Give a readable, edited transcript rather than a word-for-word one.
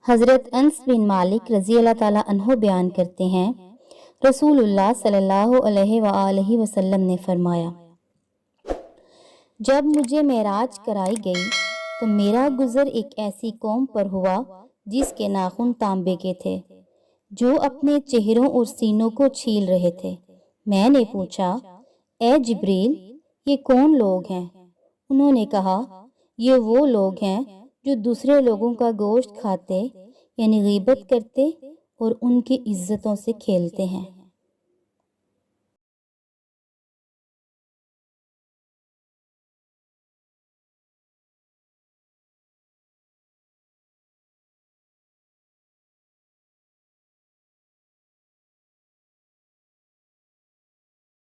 حضرت انس بن مالک رضی اللہ تعالیٰ عنہ بیان کرتے ہیں، رسول اللہ صلی اللہ علیہ وآلہ وسلم نے فرمایا، جب مجھے معراج کرائی گئی تو میرا گزر ایک ایسی قوم پر ہوا جس کے ناخن تانبے کے تھے، جو اپنے چہروں اور سینوں کو چھیل رہے تھے۔ میں نے پوچھا، اے جبریل، یہ کون لوگ ہیں؟ انہوں نے کہا، یہ وہ لوگ ہیں جو دوسرے لوگوں کا گوشت کھاتے یعنی غیبت کرتے اور ان کی عزتوں سے کھیلتے ہیں۔